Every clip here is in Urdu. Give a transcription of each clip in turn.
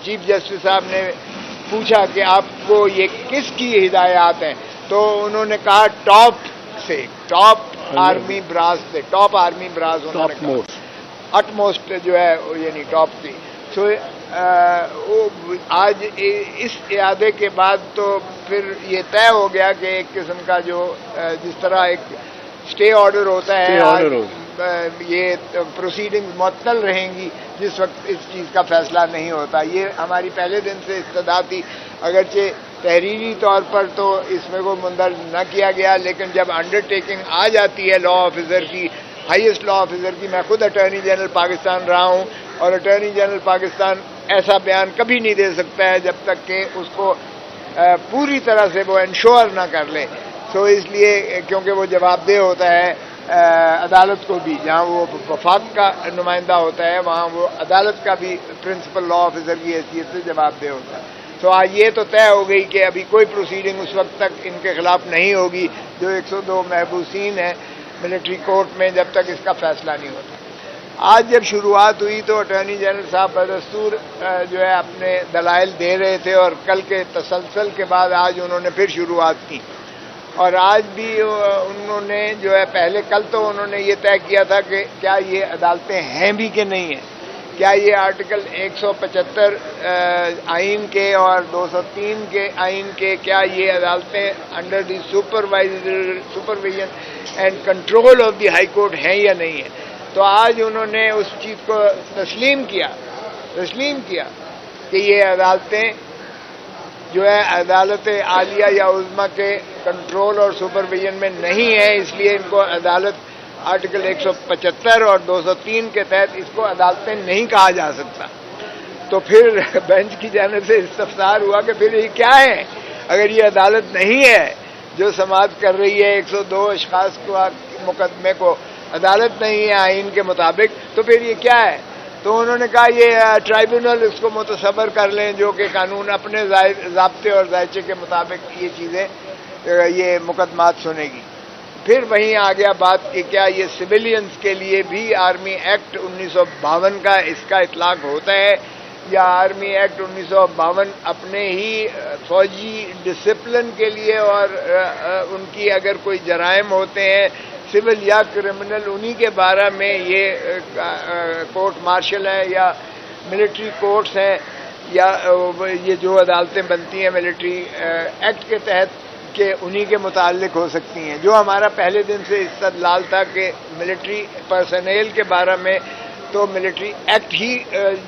چیف جسٹس صاحب نے پوچھا کہ آپ کو یہ کس کی ہدایات ہیں، تو انہوں نے کہا ٹاپ سے، ٹاپ آرمی براس سے، ٹاپ آرمی براس انہوں نے کہا، اٹ موسٹ جو ہے یعنی ٹاپ کی. سو آج اس اعادے کے بعد تو پھر یہ طے ہو گیا کہ ایک قسم کا جو جس طرح ایک اسٹے آرڈر ہوتا ہے، یہ پروسیڈنگز معطل رہیں گی جس وقت اس چیز کا فیصلہ نہیں ہوتا. یہ ہماری پہلے دن سے استدعا تھی، اگرچہ تحریری طور پر تو اس میں کو مندرج نہ کیا گیا، لیکن جب انڈر ٹیکنگ آ جاتی ہے لا آفیسر کی، ہائیسٹ لا آفیسر کی، میں خود اٹارنی جنرل پاکستان رہا ہوں، اور اٹارنی جنرل پاکستان ایسا بیان کبھی نہیں دے سکتا ہے جب تک کہ اس کو پوری طرح سے وہ انشور نہ کر لے. سو اس لیے کیونکہ وہ جواب دہ ہوتا ہے عدالت کو بھی، جہاں وہ وفاق کا نمائندہ ہوتا ہے وہاں وہ عدالت کا بھی پرنسپل لا آفیسر کی حیثیت سے جواب دہ ہوتا ہے. تو آج یہ تو طے ہو گئی کہ ابھی کوئی پروسیڈنگ اس وقت تک ان کے خلاف نہیں ہوگی جو 102 محبوسین ہیں ملٹری کورٹ میں، جب تک اس کا فیصلہ نہیں ہوتا. آج جب شروعات ہوئی تو اٹارنی جنرل صاحب بدستور جو ہے اپنے دلائل دے رہے تھے، اور کل کے تسلسل کے بعد آج انہوں نے پھر شروعات کی. اور آج بھی انہوں نے جو ہے کل تو انہوں نے یہ طے کیا تھا کہ کیا یہ عدالتیں ہیں بھی کہ نہیں ہیں، کیا یہ آرٹیکل 175 آئین کے اور 203 کے آئین کے، کیا یہ عدالتیں under the supervision and control of the high court ہیں یا نہیں ہیں. تو آج انہوں نے اس چیز کو تسلیم کیا کہ یہ عدالتیں جو ہے عدالت عالیہ یا عظمیٰ کے کنٹرول اور سپرویژن میں نہیں ہے، اس لیے ان کو عدالت آرٹیکل 175 اور 203 کے تحت اس کو عدالتیں نہیں کہا جا سکتا. تو پھر بینچ کی جانب سے استفسار ہوا کہ پھر یہ کیا ہے؟ اگر یہ عدالت نہیں ہے جو سماعت کر رہی ہے 102 اشخاص کو مقدمے کو، عدالت نہیں ہے آئین کے مطابق، تو پھر یہ کیا ہے؟ تو انہوں نے کہا یہ ٹرائیبونل اس کو متصور کر لیں جو کہ قانون اپنے ضابطے اور ذائچے کے مطابق یہ چیزیں یہ مقدمات سنے گی. پھر وہیں آ گیا بات کہ کیا یہ سویلینز کے لیے بھی آرمی ایکٹ 1952 کا اس کا اطلاق ہوتا ہے، یا آرمی ایکٹ 1952 اپنے ہی فوجی ڈسپلن کے لیے اور ان کی اگر کوئی جرائم ہوتے ہیں سول یا کرمنل انہی کے بارے میں یہ کورٹ مارشل ہے یا ملٹری کورٹس ہیں، یا یہ جو عدالتیں بنتی ہیں ملٹری ایکٹ کے تحت کہ انہی کے متعلق ہو سکتی ہیں. جو ہمارا پہلے دن سے استدلال تھا کہ ملٹری پرسنل کے بارے میں تو ملٹری ایکٹ ہی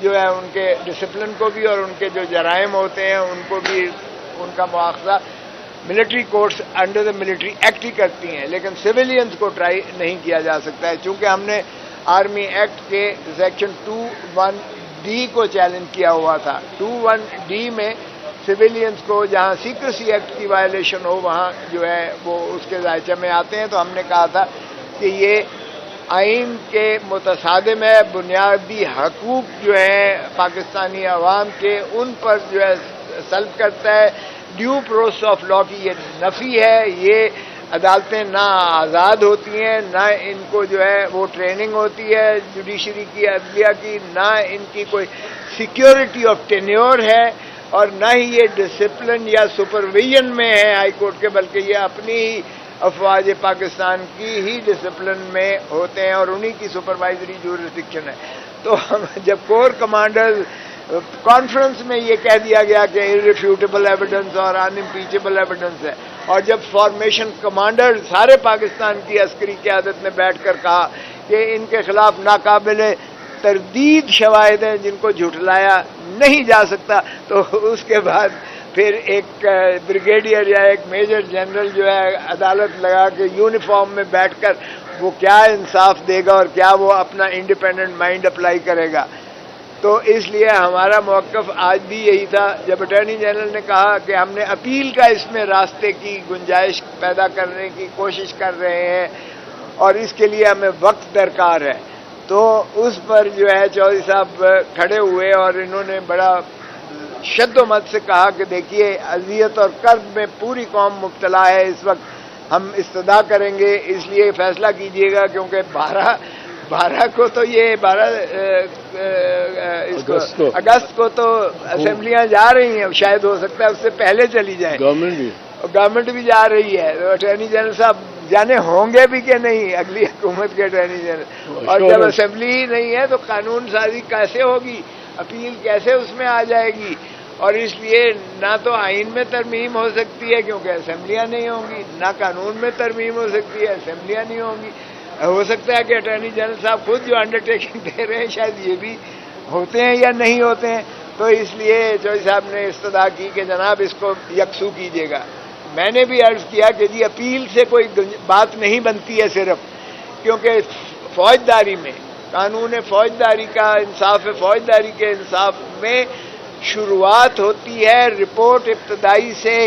جو ہے ان کے ڈسپلن کو بھی اور ان کے جو جرائم ہوتے ہیں ان کو بھی ان کا مواخذہ military courts under the military act ہی کرتی ہیں، لیکن سویلینز کو ٹرائی نہیں کیا جا سکتا ہے. چونکہ ہم نے آرمی ایکٹ کے سیکشن 21D کو چیلنج کیا ہوا تھا. 21D میں سویلینز کو جہاں سیکریسی ایکٹ کی وائلیشن ہو وہاں جو ہے وہ اس کے ذائچہ میں آتے ہیں. تو ہم نے کہا تھا کہ یہ آئین کے متصادم ہے، بنیادی حقوق جو ہیں پاکستانی عوام کے ان پر جو ہے سلب کرتا ہے. ڈیو پروسیس آف لا کی یہ نفی ہے. یہ عدالتیں نہ آزاد ہوتی ہیں، نہ ان کو جو ہے وہ ٹریننگ ہوتی ہے جوڈیشری کی، عدلیہ کی، نہ ان کی کوئی سیکیورٹی آف ٹینیور ہے، اور نہ ہی یہ ڈسپلن یا سپرویژن میں ہے ہائی کورٹ کے، بلکہ یہ اپنی ہی افواج پاکستان کی ہی ڈسپلن میں ہوتے ہیں اور انہی کی سپروائزری جورسڈکشن ہے. تو جب کور کمانڈر کانفرنس میں یہ کہہ دیا گیا کہ irrefutable ایویڈنس اور unimpeachable ایویڈنس ہے، اور جب فارمیشن کمانڈر سارے پاکستان کی عسکری قیادت نے بیٹھ کر کہا کہ ان کے خلاف ناقابل تردید شواہد ہیں جن کو جھٹلایا نہیں جا سکتا، تو اس کے بعد پھر ایک بریگیڈیئر یا ایک میجر جنرل جو ہے عدالت لگا کے یونیفارم میں بیٹھ کر وہ کیا انصاف دے گا اور کیا وہ اپنا انڈیپینڈنٹ مائنڈ اپلائی کرے گا. تو اس لیے ہمارا موقف آج بھی یہی تھا. جب اٹارنی جنرل نے کہا کہ ہم نے اپیل کا اس میں راستے کی گنجائش پیدا کرنے کی کوشش کر رہے ہیں اور اس کے لیے ہمیں وقت درکار ہے، تو اس پر جو ہے چودھری صاحب کھڑے ہوئے اور انہوں نے بڑا شد و مد سے کہا کہ دیکھیے اذیت اور کرب میں پوری قوم مبتلا ہے اس وقت، ہم استدعا کریں گے، اس لیے فیصلہ کیجیے گا، کیونکہ 12 کو تو یہ 12 اس کو اگست کو تو اسمبلیاں جا رہی ہیں، شاید ہو سکتا ہے اس سے پہلے چلی جائیں، گورنمنٹ بھی جا رہی ہے، تو اٹارنی جنرل صاحب جانے ہوں گے بھی کہ نہیں اگلی حکومت کے اٹارنی جنرل، اور جب اسمبلی ہی نہیں ہے تو قانون سازی کیسے ہوگی، اپیل کیسے اس میں آ جائے گی؟ اور اس لیے نہ تو آئین میں ترمیم ہو سکتی ہے کیونکہ اسمبلیاں نہیں ہوں گی، نہ قانون میں ترمیم ہو سکتی ہے، اسمبلیاں نہیں ہوں گی۔ ہو سکتا ہے کہ اٹارنی جنرل صاحب خود جو انڈرٹیکنگ دے رہے ہیں شاید یہ بھی ہوتے ہیں یا نہیں ہوتے ہیں، تو اس لیے چوہدری صاحب نے استدعا کی کہ جناب اس کو یکسو کیجیے گا۔ میں نے بھی عرض کیا کہ جی اپیل سے کوئی بات نہیں بنتی ہے صرف، کیونکہ فوجداری میں قانون فوجداری کا انصاف فوجداری کے انصاف میں شروعات ہوتی ہے رپورٹ ابتدائی سے،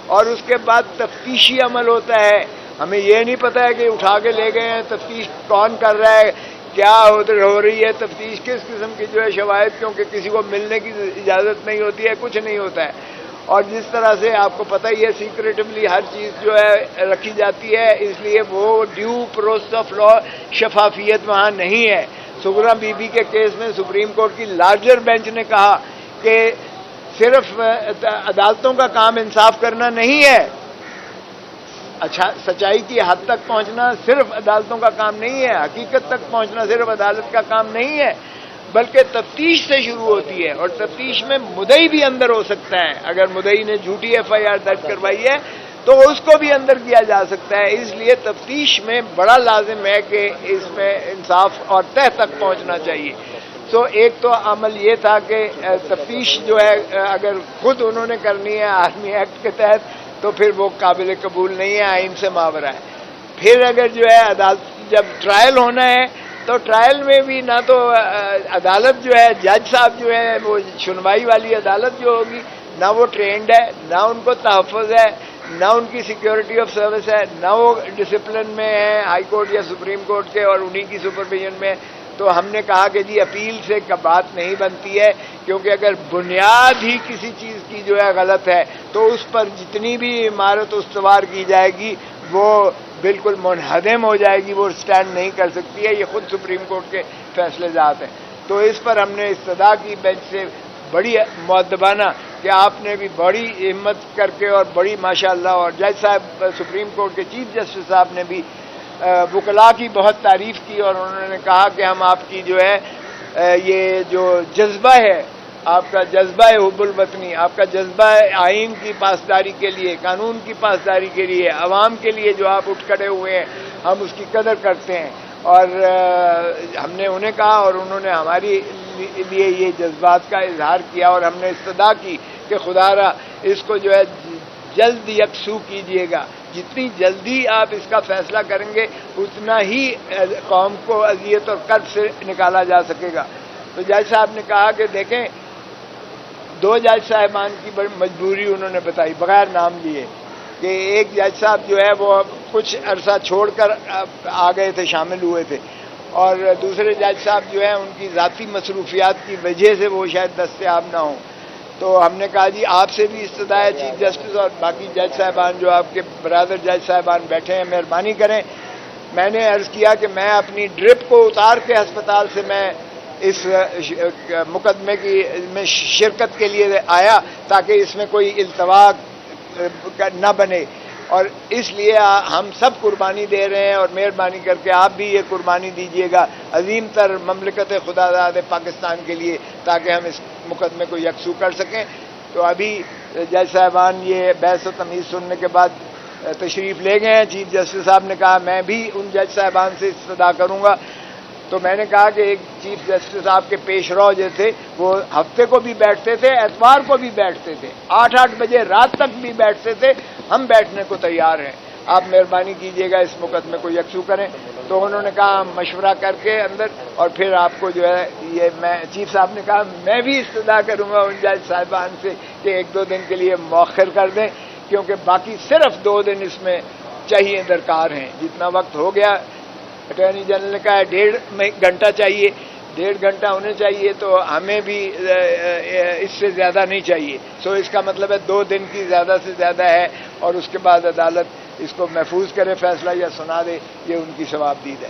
اور اس کے بعد تفتیشی عمل ہوتا ہے۔ ہمیں یہ نہیں پتا ہے کہ اٹھا کے لے گئے ہیں، تفتیش کون کر رہا ہے، کیا ہو رہی ہے تفتیش، کس قسم کی جو ہے شواہد، کیونکہ کسی کو ملنے کی اجازت نہیں ہوتی ہے، کچھ نہیں ہوتا ہے۔ اور جس طرح سے آپ کو پتہ ہی ہے سیکریٹولی ہر چیز جو ہے رکھی جاتی ہے، اس لیے وہ ڈیو پروسیس آف لا شفافیت وہاں نہیں ہے۔ سغرا بی بی کے کیس میں سپریم کورٹ کی لارجر بینچ نے کہا کہ صرف عدالتوں کا کام انصاف کرنا نہیں ہے، اچھا سچائی کی حد تک پہنچنا صرف عدالتوں کا کام نہیں ہے، حقیقت تک پہنچنا صرف عدالت کا کام نہیں ہے، بلکہ تفتیش سے شروع ہوتی ہے، اور تفتیش میں مدعی بھی اندر ہو سکتا ہے۔ اگر مدعی نے جھوٹی ایف آئی آر درج کروائی ہے تو اس کو بھی اندر کیا جا سکتا ہے۔ اس لیے تفتیش میں بڑا لازم ہے کہ اس میں انصاف اور تہ تک پہنچنا چاہیے۔ تو ایک تو عمل یہ تھا کہ تفتیش جو ہے اگر خود انہوں نے کرنی ہے آرمی ایکٹ کے تحت تو پھر وہ قابل قبول نہیں ہے، آئین سے ماورا ہے۔ پھر اگر جو ہے عدالت جب ٹرائل ہونا ہے تو ٹرائل میں بھی نہ تو عدالت جو ہے جج صاحب جو ہے وہ سنوائی والی عدالت جو ہوگی نہ وہ ٹرینڈ ہے، نہ ان کو تحفظ ہے، نہ ان کی سیکیورٹی آف سروس ہے، نہ وہ ڈسپلن میں ہے ہائی کورٹ یا سپریم کورٹ کے اور انہی کی سپرویژن میں۔ تو ہم نے کہا کہ جی اپیل سے بات نہیں بنتی ہے، کیونکہ اگر بنیاد ہی کسی چیز کی جو ہے غلط ہے تو اس پر جتنی بھی عمارت استوار کی جائے گی وہ بالکل منہدم ہو جائے گی، وہ سٹینڈ نہیں کر سکتی ہے۔ یہ خود سپریم کورٹ کے فیصلے ذات ہیں۔ تو اس پر ہم نے استدعا کی بینچ سے بڑی مؤدبانہ کہ آپ نے بھی بڑی ہمت کر کے اور بڑی ماشاءاللہ، اور جج صاحب سپریم کورٹ کے چیف جسٹس صاحب نے بھی وکلاء کی بہت تعریف کی، اور انہوں نے کہا کہ ہم آپ کی جو ہے یہ جو جذبہ ہے، آپ کا جذبہ ہے حب الوطنی، آپ کا جذبہ ہے آئین کی پاسداری کے لیے، قانون کی پاسداری کے لیے، عوام کے لیے جو آپ اٹھ کھڑے ہوئے ہیں، ہم اس کی قدر کرتے ہیں۔ اور ہم نے انہیں کہا اور انہوں نے ہماری لیے یہ جذبات کا اظہار کیا، اور ہم نے استدعا کی کہ خدا را اس کو جو ہے جلد یکسو کیجیے گا، جتنی جلدی آپ اس کا فیصلہ کریں گے اتنا ہی قوم کو اذیت اور کرب سے نکالا جا سکے گا۔ تو جج صاحب نے کہا کہ دیکھیں، دو جج صاحبان کی بڑی مجبوری انہوں نے بتائی بغیر نام لیے، کہ ایک جج صاحب جو ہے وہ کچھ عرصہ چھوڑ کر آ گئے تھے، شامل ہوئے تھے، اور دوسرے جج صاحب جو ہیں ان کی ذاتی مصروفیات کی وجہ سے وہ شاید دستیاب نہ ہوں۔ تو ہم نے کہا جی آپ سے بھی استدعا ہے چیف جسٹس اور باقی جج صاحبان جو آپ کے برادر جج صاحبان بیٹھے ہیں، مہربانی کریں۔ میں نے عرض کیا کہ میں اپنی ڈرپ کو اتار کے ہسپتال سے میں اس مقدمے کی میں شرکت کے لیے آیا تاکہ اس میں کوئی التوا نہ بنے، اور اس لیے ہم سب قربانی دے رہے ہیں، اور مہربانی کر کے آپ بھی یہ قربانی دیجیے گا عظیم تر مملکت خدا داد پاکستان کے لیے، تاکہ ہم اس مقدمے کو یکسو کر سکیں۔ تو ابھی جج صاحبان یہ بحث و تمیز سننے کے بعد تشریف لے گئے ہیں۔ چیف جسٹس صاحب نے کہا میں بھی ان جج صاحبان سے استدعا کروں گا۔ تو میں نے کہا کہ ایک چیف جسٹس آپ کے پیش رو جو تھے وہ ہفتے کو بھی بیٹھتے تھے، اتوار کو بھی بیٹھتے تھے، 8 بجے رات تک بھی بیٹھتے تھے، ہم بیٹھنے کو تیار ہیں، آپ مہربانی کیجیے گا اس مقدمے کو یکسو کریں۔ تو انہوں نے کہا ہم مشورہ کر کے اندر، اور پھر آپ کو جو ہے یہ میں چیف صاحب نے کہا میں بھی استدعا کروں گا ان جج صاحبان سے کہ 1-2 دن کے لیے مؤخر کر دیں، کیونکہ باقی صرف 2 دن اس میں چاہیے درکار ہیں۔ جتنا وقت ہو گیا اٹارنی جنرل نے کہا 1.5 گھنٹہ چاہیے، 1.5 گھنٹہ ہونے چاہیے، تو ہمیں بھی اس سے زیادہ نہیں چاہیے۔ سو اس کا مطلب ہے 2 دن کی زیادہ سے زیادہ ہے، اور اس کے بعد عدالت اس کو محفوظ کرے فیصلہ یا سنا دے، یہ ان کی ثوابدید ہے۔